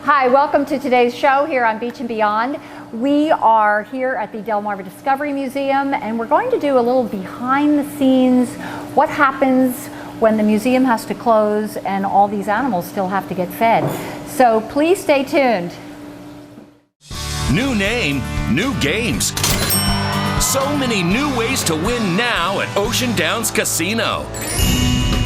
Hi, welcome to today's show here on Beach and Beyond. We are here at the Delmarva Discovery Museum, and we're going to do a little behind the scenes, what happens when the museum has to close and all these animals still have to get fed. So please stay tuned. New name, new games. So many new ways to win now at Ocean Downs Casino.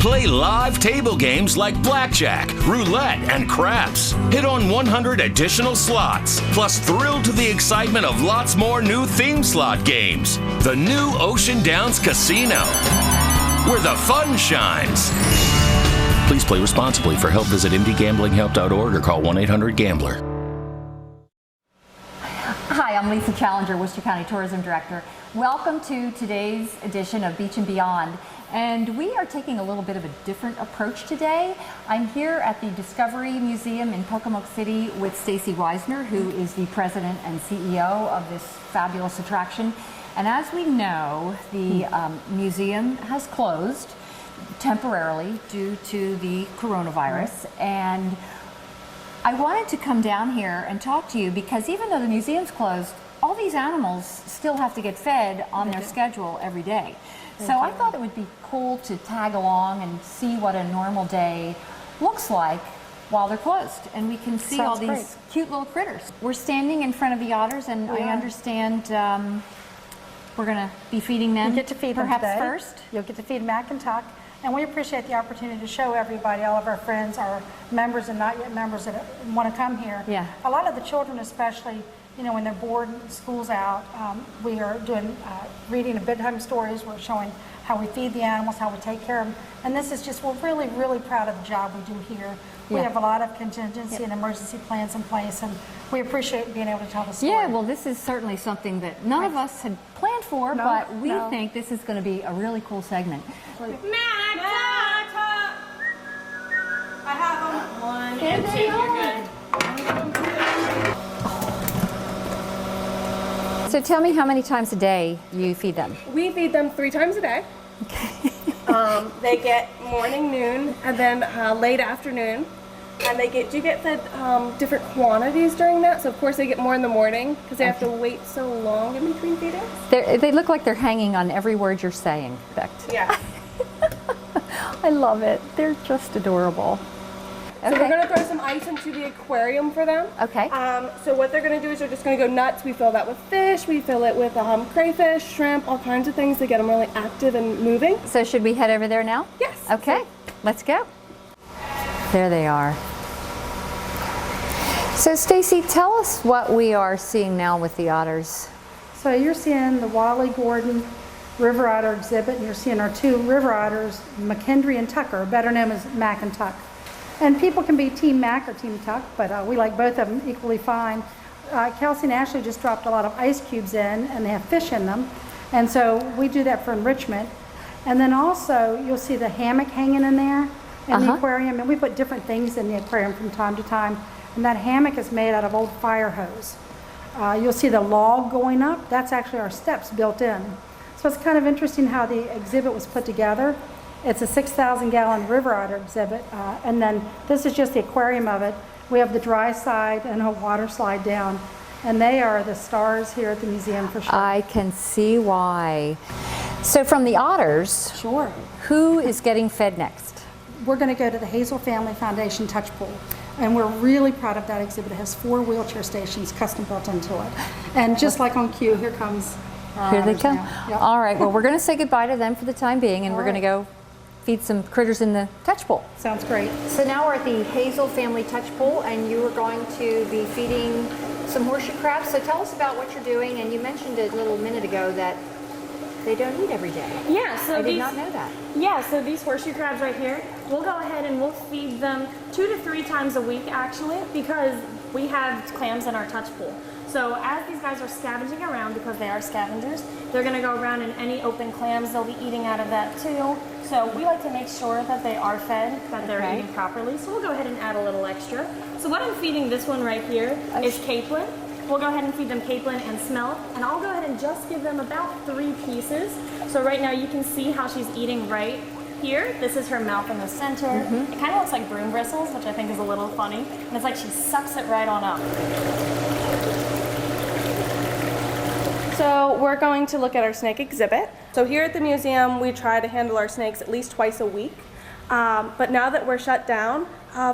Play live table games like blackjack, roulette, and craps. Hit on 100 additional slots, plus thrill to the excitement of lots more new theme slot games. The new Ocean Downs Casino, where the fun shines. Please play responsibly. For help, visit mdgamblinghelp.org or call 1-800-GAMBLER. Hi, I'm Lisa Challenger, Worcester County Tourism Director. Welcome to today's edition of Beach and Beyond. And we are taking a little bit of a different approach today. I'm here at the Discovery Museum in Pocomoke City with Stacy Weisner, who is the president and CEO of this fabulous attraction. And as we know, the museum has closed temporarily due to the coronavirus. And I wanted to come down here and talk to you because even though the museum's closed, all these animals still have to get fed on their schedule every day. So I thought it would be cool to tag along and see what a normal day looks like while they're closed. And we can see all these cute little critters. We're standing in front of the otters, and I understand we're going to be feeding them. You get to feed them perhaps today. First. You'll get to feed Mac and Tuck. And we appreciate the opportunity to show everybody, all of our friends, our members and not yet members that want to come here. Yeah. A lot of the children especially, you know, when they're bored, school's out, we are doing reading of bedtime stories. We're showing how we feed the animals, how we take care of them. And this is just, we're really, really proud of the job we do here. We have a lot of contingency and emergency plans in place, and we appreciate being able to tell the story. Yeah, well, this is certainly something that none of us had planned for, but we think this is going to be a really cool segment. I have them. 1 and 2. You're good. So tell me how many times a day you feed them. We feed them 3 times a day. Okay. They get morning, noon, and then late afternoon. And they do get fed different quantities during that. So of course they get more in the morning because they have to wait so long in between feedings. They look like they're hanging on every word you're saying, Becht. Yeah. I love it. They're just adorable. So we're going to throw some ice into the aquarium for them. Okay. So what they're going to do is they're just going to go nuts. We fill that with fish. We fill it with crayfish, shrimp, all kinds of things to get them really active and moving. So should we head over there now? Yes. Okay. Let's go. There they are. So Stacy, tell us what we are seeing now with the otters. So you're seeing the Wally Gordon River Otter exhibit, and you're seeing our 2 river otters, McKendry and Tucker, better known as Mac and Tuck. And people can be Team Mac or Team Tuck, but we like both of them equally fine. Kelsey and Ashley just dropped a lot of ice cubes in, and they have fish in them. And so we do that for enrichment. And then also, you'll see the hammock hanging in there in the aquarium. And we put different things in the aquarium from time to time. And that hammock is made out of old fire hose. You'll see the log going up. That's actually our steps built in. So it's kind of interesting how the exhibit was put together. It's a 6,000-gallon river otter exhibit, and then this is just the aquarium of it. We have the dry side and a water slide down, and they are the stars here at the museum for sure. I can see why. So from the otters, who is getting fed next? We're going to go to the Hazel Family Foundation Touch Pool, and we're really proud of that exhibit. It has 4 wheelchair stations custom built into it. And just like on cue, here comes Here they come. Yep. All right, well, we're going to say goodbye to them for the time being, and we're going to go feed some critters in the touch pool. Sounds great. So now we're at the Hazel Family Touch Pool, and you are going to be feeding some horseshoe crabs. So tell us about what you're doing, and you mentioned a little minute ago that they don't eat every day. Yeah, so I did not know that. Yeah, so these horseshoe crabs right here, we'll go ahead and we'll feed them 2 to 3 times a week actually, because we have clams in our touch pool. So as these guys are scavenging around, because they are scavengers, they're going to go around in any open clams. They'll be eating out of that too. So we like to make sure that they are fed, that they're eating properly. So we'll go ahead and add a little extra. So what I'm feeding this one right here is capelin. We'll go ahead and feed them capelin and smelt, and I'll go ahead and just give them about 3 pieces. So right now you can see how she's eating right here, this is her mouth in the center. It kind of looks like broom bristles, which I think is a little funny. And it's like she sucks it right on up. So we're going to look at our snake exhibit. So here at the museum, we try to handle our snakes at least twice a week. But now that we're shut down,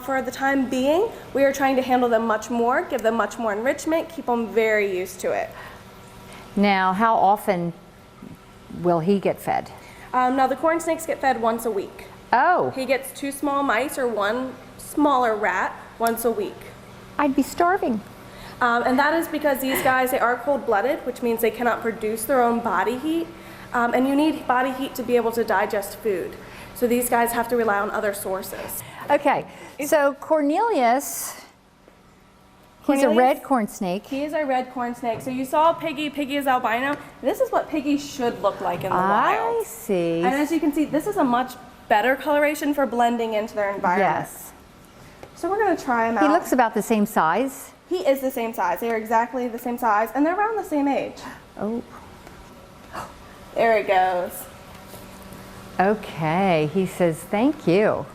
for the time being, we are trying to handle them much more, give them much more enrichment, keep them very used to it. Now, how often will he get fed? Now the corn snakes get fed once a week. Oh, He gets 2 small mice or 1 smaller rat once a week. I'd be starving. And that is because these guys, they are cold-blooded, which means they cannot produce their own body heat. And you need body heat to be able to digest food. So these guys have to rely on other sources. Okay, so Cornelius, he's a Cornelius? red corn snake. He is a red corn snake. So you saw Piggy. Piggy is albino. This is what Piggy should look like in the wild. I see. And as you can see, this is a much better coloration for blending into their environment. Yes. So we're going to try him out. He looks about the same size. He is the same size. They are exactly the same size, and they're around the same age. Oh, There it goes. okay. He says, thank you.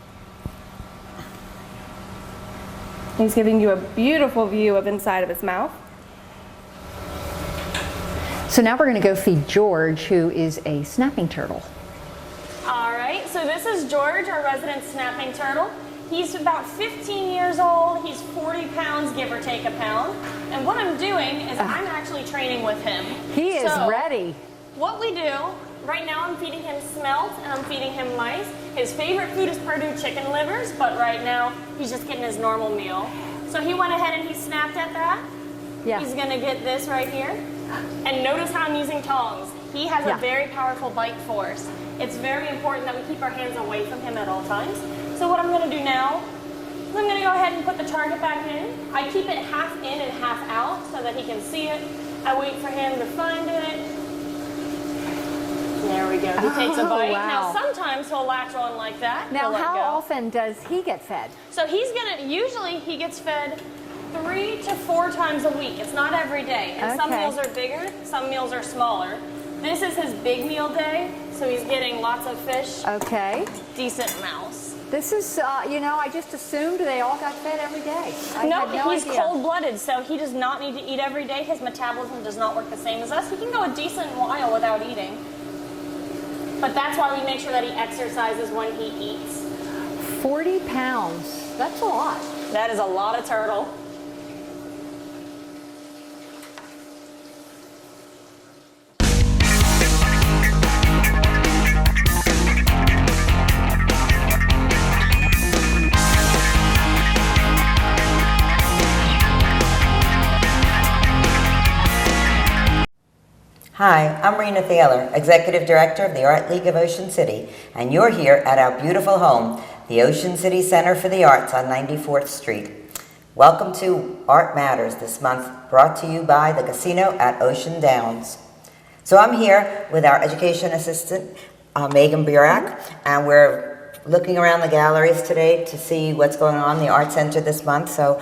He's giving you a beautiful view of inside of his mouth. So now we're going to go feed George, who is a snapping turtle. All right, so this is George, our resident snapping turtle. He's about 15 years old. He's 40 pounds, give or take a pound. And what I'm doing is I'm actually training with him. He is So, ready. What we do, right now I'm feeding him smelt and I'm feeding him mice. His favorite food is Purdue chicken livers, but right now he's just getting his normal meal. So he went ahead and he snapped at that. Yeah. He's gonna get this right here. And notice how I'm using tongs. He has Yeah. a very powerful bite force. It's very important that we keep our hands away from him at all times. So what I'm gonna do now is I'm gonna go ahead and put the target back in. I keep it half in and half out so that he can see it. I wait for him to find it. There we go. He takes a bite. wow. Now sometimes he'll latch on like that. Now, He'll let how go. often does he get fed? So usually he gets fed 3 to 4 times a week. It's not every day. And some Okay. meals are bigger, some meals are smaller. This is his big meal day, so he's getting lots of fish, Okay. decent mouse. This is, I just assumed they all got fed every day. I No, had no he's idea. cold-blooded, so he does not need to eat every day. His metabolism does not work the same as us. He can go a decent while without eating. But that's why we make sure that he exercises when he eats. 40 pounds. That's a lot. That is a lot of turtle. Hi, I'm Rena Thaler, Executive Director of the Art League of Ocean City, and you're here at our beautiful home, the Ocean City Center for the Arts on 94th Street. Welcome to Art Matters this month, brought to you by the casino at Ocean Downs. So I'm here with our Education Assistant, Megan Burak, and we're looking around the galleries today to see what's going on in the Art Center this month. So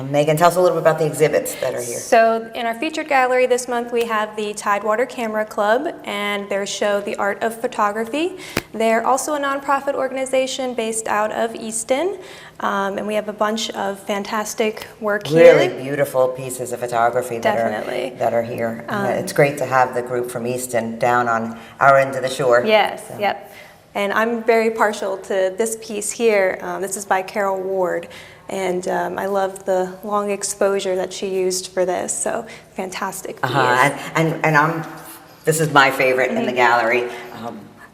Megan, tell us a little bit about the exhibits that are here. So in our featured gallery this month, we have the Tidewater Camera Club and their show, The Art of Photography. They're also a nonprofit organization based out of Easton, and we have a bunch of fantastic work here. Really beautiful pieces of photography Definitely. that are here. It's great to have the group from Easton down on our end of the shore. Yes, So. yep. And I'm very partial to this piece here. This is by Carol Ward. And I love the long exposure that she used for this. So fantastic piece. This is my favorite in the gallery,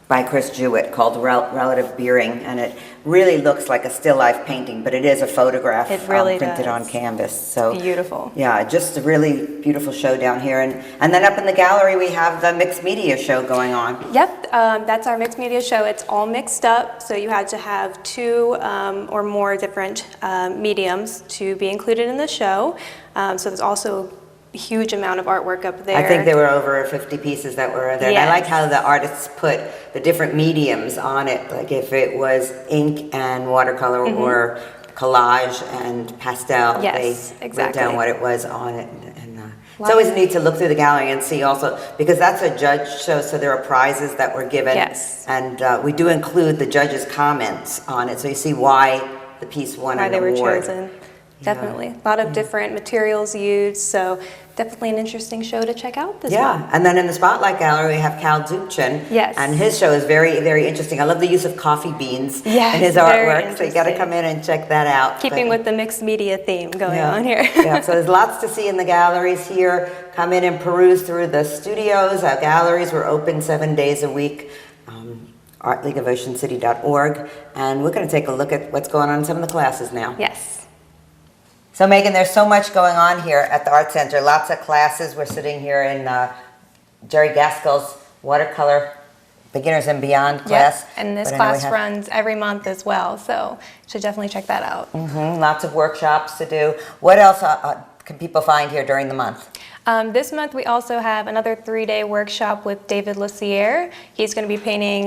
by Chris Jewett, called Relative Beering, and it really looks like a still life painting, but it is a photograph It really printed does. on canvas. So Beautiful. Yeah, just a really beautiful show down here, and then up in the gallery we have the mixed media show going on. Yep, that's our mixed media show. It's all mixed up, so you had to have 2 or more different mediums to be included in the show. So there's also a huge amount of artwork up there. I think there were over 50 pieces that were there. And I Yes. like how the artists put the different mediums on it, like if it was ink and watercolor or collage and pastel, Yes, they wrote exactly. down what it was on it. And It's always neat to look through the gallery and see also, because that's a judge show, so there are prizes that were given. Yes. And we do include the judges' comments on it, so you see why the piece won an award. Why they were chosen. Definitely. A lot of different materials used, so definitely an interesting show to check out this month. And then in the Spotlight Gallery, we have Cal Dubchin. Yes. And his show is very, very interesting. I love the use of coffee beans Yes, in his very artwork, so you got to come in and check that out. Keeping with the mixed media theme going on here. So there's lots to see in the galleries here. Come in and peruse through the studios. Our galleries were open 7 days a week. artleagueofoceancity.org. And we're going to take a look at what's going on in some of the classes now. Yes. So Megan, there's so much going on here at the Art Center. Lots of classes. We're sitting here in Jerry Gaskell's watercolor beginners and beyond class. And this class runs every month as well, so you should definitely check that out. Lots of workshops to do. What else can people find here during the month? This month we also have another 3-day workshop with David Lussier. He's going to be painting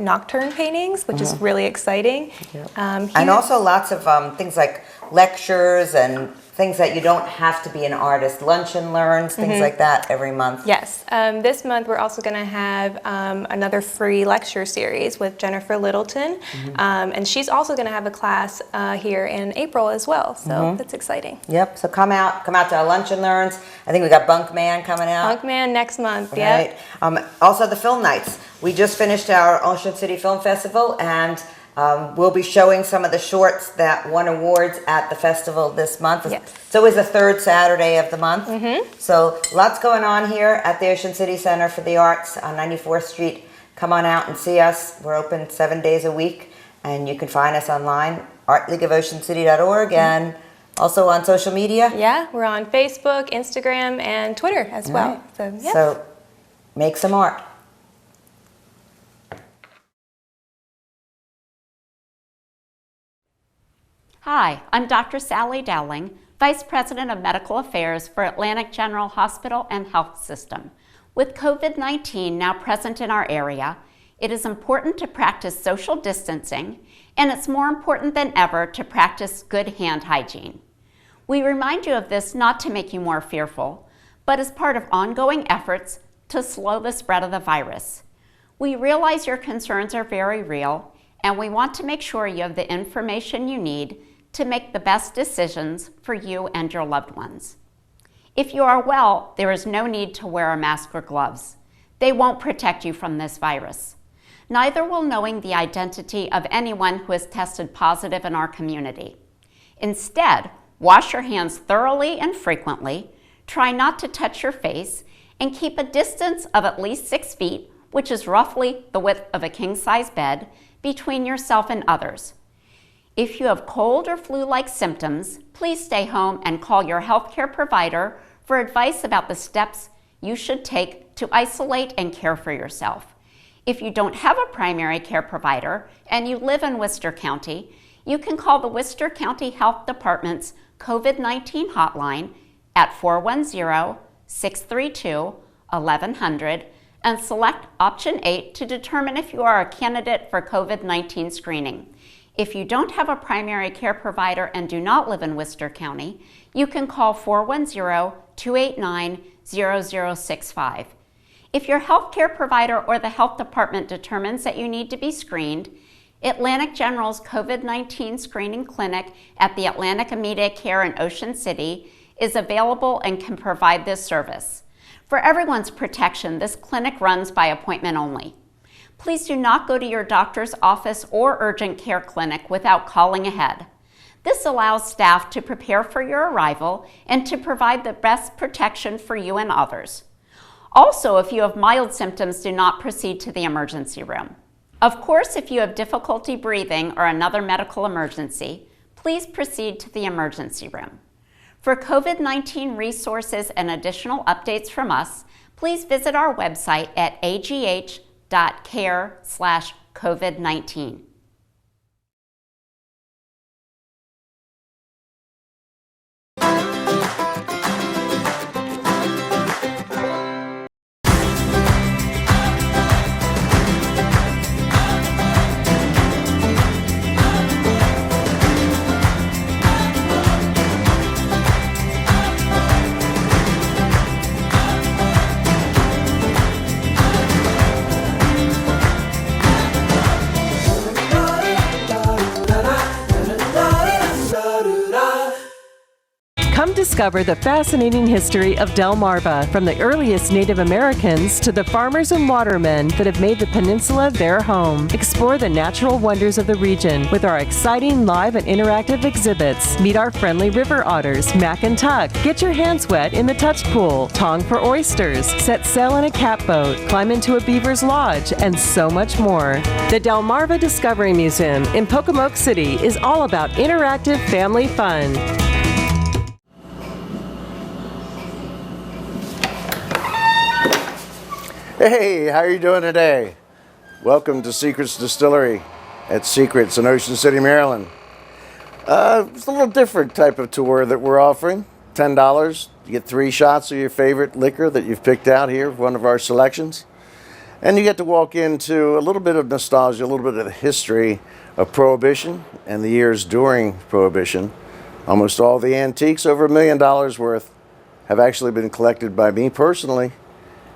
nocturne paintings, which is really exciting. And also lots of things like lectures and things that you don't have to be an artist, lunch and learns, things like that every month. Yes. This month we're also going to have another free lecture series with Jennifer Littleton. And she's also going to have a class here in April as well. So that's exciting. Yep. So come out to our lunch and learns. I think we got Bunkman coming out. Bunkman next month. Right. Also the film nights. We just finished our Ocean City Film Festival, and we'll be showing some of the shorts that won awards at the festival this month. Yes. It's always the third Saturday of the month. So lots going on here at the Ocean City Center for the Arts on 94th Street. Come on out and see us. We're open 7 days a week, and you can find us online, artleagueofoceancity.org, and also on social media. Yeah, we're on Facebook, Instagram, and Twitter as well. So make some art. Hi, I'm Dr. Sally Dowling, Vice President of Medical Affairs for Atlantic General Hospital and Health System. With COVID-19 now present in our area, it is important to practice social distancing, and it's more important than ever to practice good hand hygiene. We remind you of this not to make you more fearful, but as part of ongoing efforts to slow the spread of the virus. We realize your concerns are very real, and we want to make sure you have the information you need to make the best decisions for you and your loved ones. If you are well, there is no need to wear a mask or gloves. They won't protect you from this virus. Neither will knowing the identity of anyone who has tested positive in our community. Instead, wash your hands thoroughly and frequently, try not to touch your face, and keep a distance of at least 6 feet, which is roughly the width of a king-size bed, between yourself and others. If you have cold or flu-like symptoms, please stay home and call your healthcare provider for advice about the steps you should take to isolate and care for yourself. If you don't have a primary care provider and you live in Worcester County, you can call the Worcester County Health Department's COVID-19 hotline at 410-632-1100 and select option 8 to determine if you are a candidate for COVID-19 screening. If you don't have a primary care provider and do not live in Worcester County, you can call 410-289-0065. If your healthcare provider or the health department determines that you need to be screened, Atlantic General's COVID-19 screening clinic at the Atlantic Immediate Care in Ocean City is available and can provide this service. For everyone's protection, this clinic runs by appointment only. Please do not go to your doctor's office or urgent care clinic without calling ahead. This allows staff to prepare for your arrival and to provide the best protection for you and others. Also, if you have mild symptoms, do not proceed to the emergency room. Of course, if you have difficulty breathing or another medical emergency, please proceed to the emergency room. For COVID-19 resources and additional updates from us, please visit our website at agh.care/COVID-19. Come discover the fascinating history of Delmarva, from the earliest Native Americans to the farmers and watermen that have made the peninsula their home. Explore the natural wonders of the region with our exciting live and interactive exhibits. Meet our friendly river otters, Mac and Tuck. Get your hands wet in the touch pool, tong for oysters, set sail in a catboat, climb into a beaver's lodge, and so much more. The Delmarva Discovery Museum in Pocomoke City is all about interactive family fun. Hey, how are you doing today? Welcome to Secrets Distillery at Secrets in Ocean City, Maryland. It's a little different type of tour that we're offering. $10. You get 3 shots of your favorite liquor that you've picked out here, one of our selections. And you get to walk into a little bit of nostalgia, a little bit of the history of Prohibition and the years during Prohibition. Almost all the antiques, over $1 million worth, have actually been collected by me personally.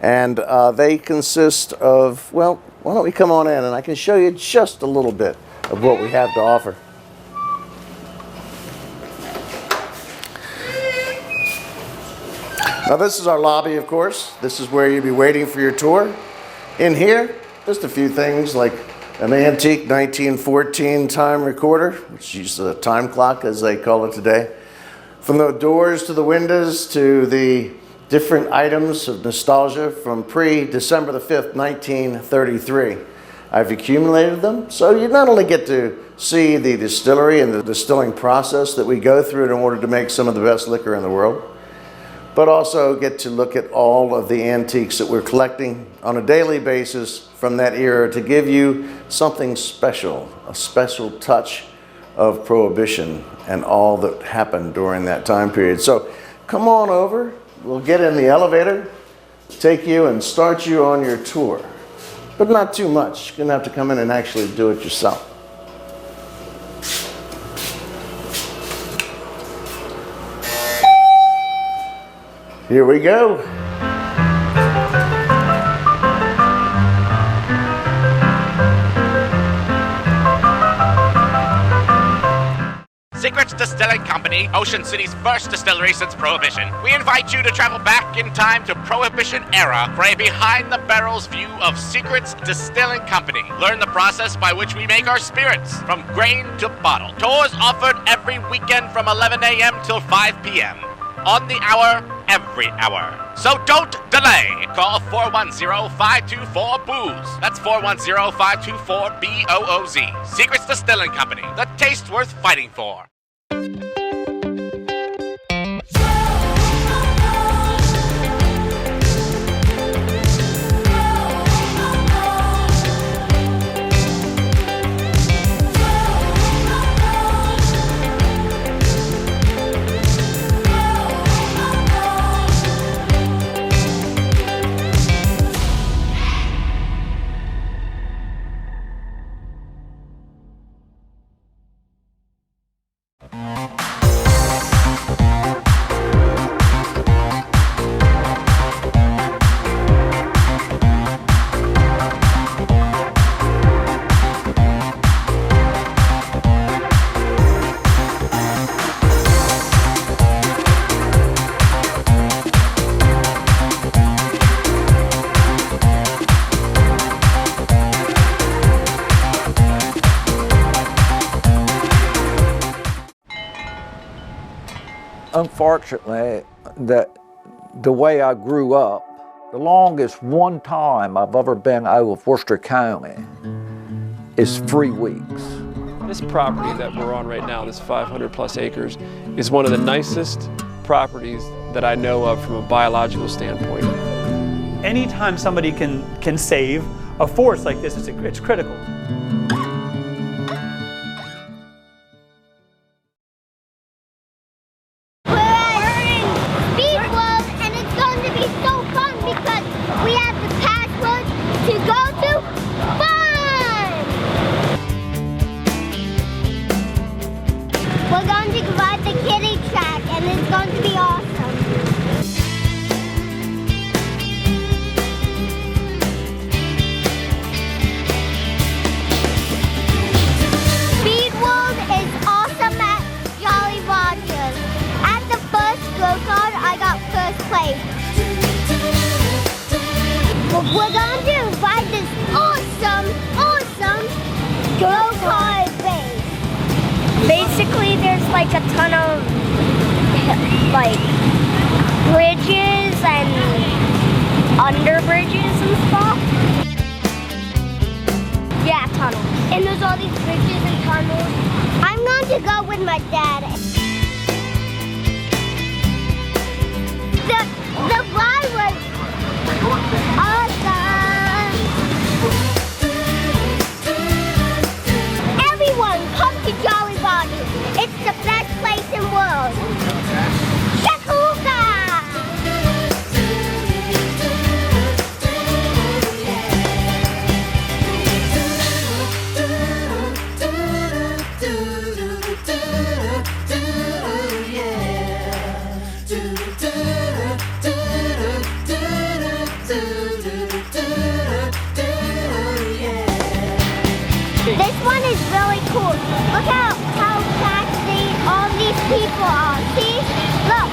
And they consist of, well, why don't we come on in and I can show you just a little bit of what we have to offer. Now this is our lobby, of course. This is where you'll be waiting for your tour. In here, just a few things like an antique 1914 time recorder, which is a time clock as they call it today. From the doors to the windows to the different items of nostalgia from pre-December the 5th, 1933. I've accumulated them, so you not only get to see the distillery and the distilling process that we go through in order to make some of the best liquor in the world, but also get to look at all of the antiques that we're collecting on a daily basis from that era to give you something special, a special touch of Prohibition and all that happened during that time period. So come on over. We'll get in the elevator, take you and start you on your tour. But not too much. You're going to have to come in and actually do it yourself. Here we go. Secrets Distilling Company, Ocean City's first distillery since Prohibition. We invite you to travel back in time to Prohibition era for a behind-the-barrels view of Secrets Distilling Company. Learn the process by which we make our spirits, from grain to bottle. Tours offered every weekend from 11 a.m. till 5 p.m. On the hour, every hour. So don't delay. Call 410-524-BOOZE. That's 410-524-BOOZ. Secrets Distilling Company, the taste worth fighting for. Unfortunately, the way I grew up, the longest one time I've ever been out of Worcester County is 3 weeks. This property that we're on right now, this 500 plus acres, is one of the nicest properties that I know of from a biological standpoint. Anytime somebody can save a forest like this, it's critical. like a ton of like bridges and under bridges and stuff. Yeah, tunnels. And there's all these bridges and tunnels. I'm going to go with my dad. The ride was awesome. Everyone, come to Jolly Rogers. It's the best place in the world. Shakuga! This one is really cool. Look how fast all these people are. See? Look.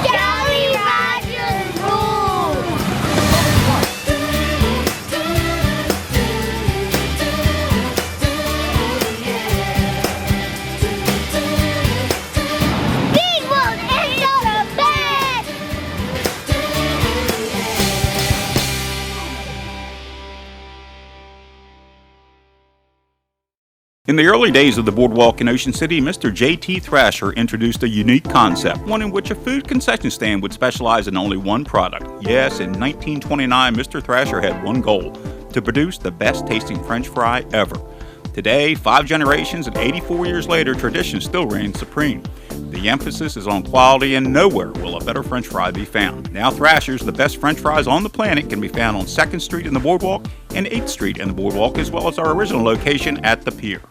Jolly Rogers rules. Speed World is not a bad. In the early days of the boardwalk in Ocean City, Mr. J.T. Thrasher introduced a unique concept, one in which a food concession stand would specialize in only one product. Yes, in 1929, Mr. Thrasher had one goal, to produce the best tasting French fry ever. Today, 5 generations and 84 years later, tradition still reigns supreme. The emphasis is on quality, and nowhere will a better French fry be found. Now Thrasher's, the best French fries on the planet, can be found on 2nd Street in the Boardwalk and 8th Street in the Boardwalk, as well as our original location at the Pier.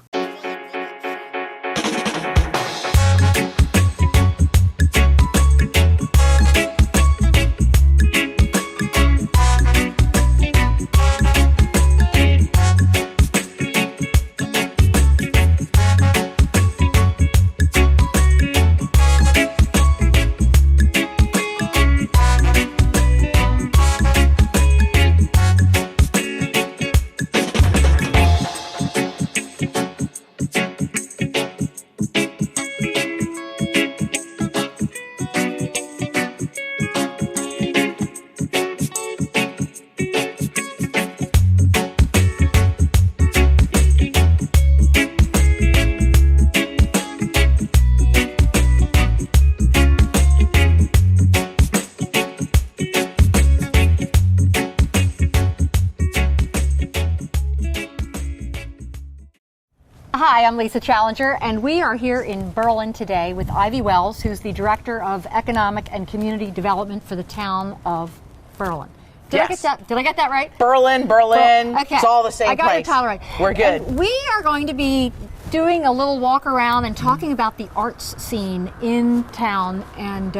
Hi, I'm Lisa Challenger, and we are here in Berlin today with Ivy Wells, who's the Director of Economic and Community Development for the town of Berlin. Did I get that right? Berlin. Okay. It's all the same place. I got your title right. We're good. And we are going to be doing a little walk around and talking about the arts scene in town, and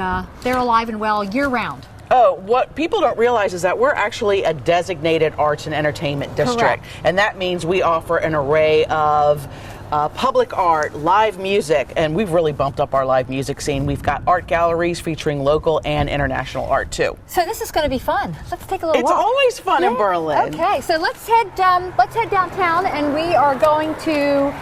they're alive and well year round. Oh, what people don't realize is that we're actually a designated arts and entertainment district. Correct. And that means we offer an array of public art, live music, and we've really bumped up our live music scene. We've got art galleries featuring local and international art too. So this is going to be fun. Let's take a little walk. It's always fun in Berlin. Okay, so let's head downtown, and we are going to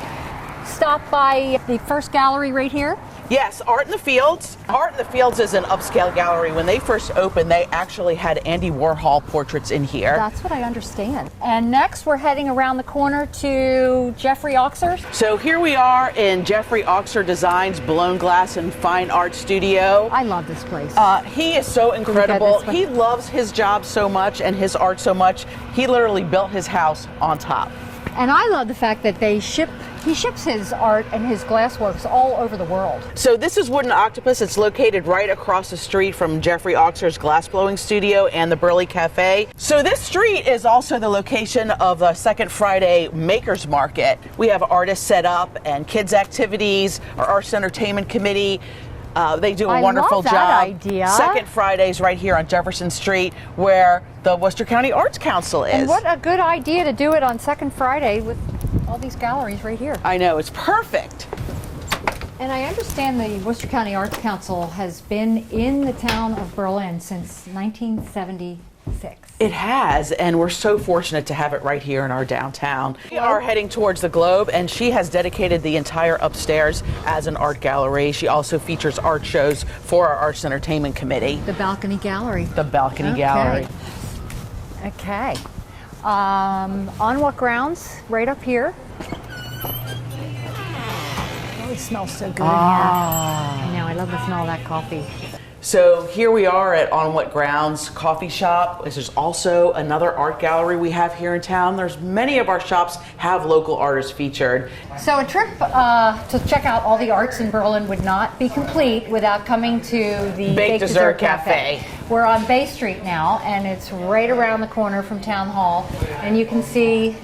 stop by the first gallery right here. Yes, Art in the Fields. Art in the Fields is an upscale gallery. When they first opened, they actually had Andy Warhol portraits in here. That's what I understand. And next, we're heading around the corner to Jeffrey Oxer's. So here we are in Jeffrey Oxer Designs Blown Glass and Fine Art Studio. I love this place. He is so incredible. He loves his job so much and his art so much. He literally built his house on top. And I love the fact that he ships his art and his glassworks all over the world. So this is Wooden Octopus. It's located right across the street from Jeffrey Oxer's glass blowing studio and the Burley Cafe. So this street is also the location of the Second Friday Makers Market. We have artists set up and kids activities, our Arts Entertainment Committee. They do a wonderful job. Idea. Second Fridays right here on Jefferson Street, where the Worcester County Arts Council is. And what a good idea to do it on Second Friday with all these galleries right here. I know, it's perfect. And I understand the Worcester County Arts Council has been in the town of Berlin since 1973. It has, and we're so fortunate to have it right here in our downtown. We are heading towards the Globe, and she has dedicated the entire upstairs as an art gallery. She also features art shows for our Arts and Entertainment Committee. The Balcony Gallery. The Balcony Gallery. Okay. On what grounds? Right up here. Oh, it smells so good in here. I know, I love the smell of that coffee. So here we are at On What Grounds Coffee Shop. There's also another art gallery we have here in town. There's many of our shops have local artists featured. So a trip to check out all the arts in Berlin would not be complete without coming to the Baked Dessert Cafe. We're on Bay Street now, and it's right around the corner from Town Hall, and you can see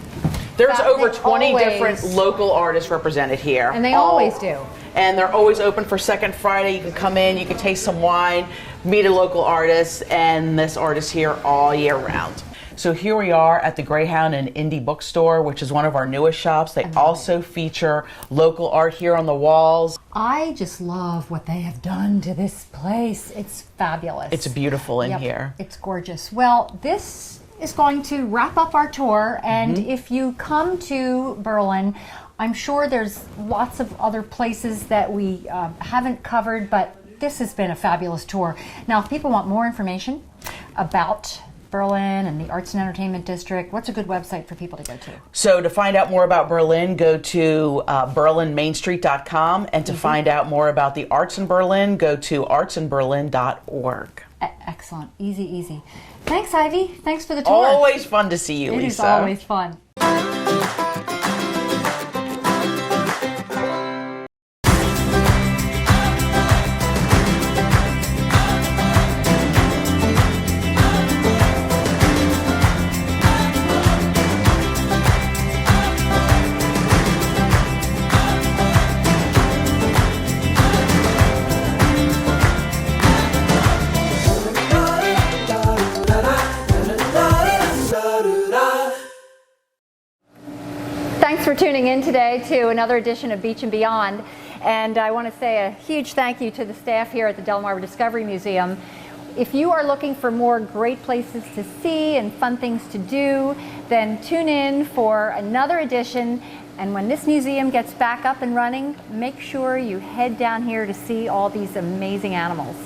there's over 20 different local artists represented here. And they always do. And they're always open for Second Friday. You can come in, you can taste some wine, meet a local artist, and this artist here all year round. So here we are at the Greyhound and Indie Bookstore, which is one of our newest shops. They also feature local art here on the walls. I just love what they have done to this place. It's fabulous. It's beautiful in here. It's gorgeous. Well, this is going to wrap up our tour, and if you come to Berlin, I'm sure there's lots of other places that we haven't covered, but this has been a fabulous tour. Now, if people want more information about Berlin and the Arts and Entertainment District, what's a good website for people to go to? So to find out more about Berlin, go to berlinmainstreet.com, and to find out more about the arts in Berlin, go to artsinberlin.org. Excellent. Easy, easy. Thanks, Ivy. Thanks for the tour. Always fun to see you, Lisa. It is always fun. Thanks for tuning in today to another edition of Beach and Beyond. And I want to say a huge thank you to the staff here at the Delmarva Discovery Museum. If you are looking for more great places to see and fun things to do, then tune in for another edition. And when this museum gets back up and running, make sure you head down here to see all these amazing animals.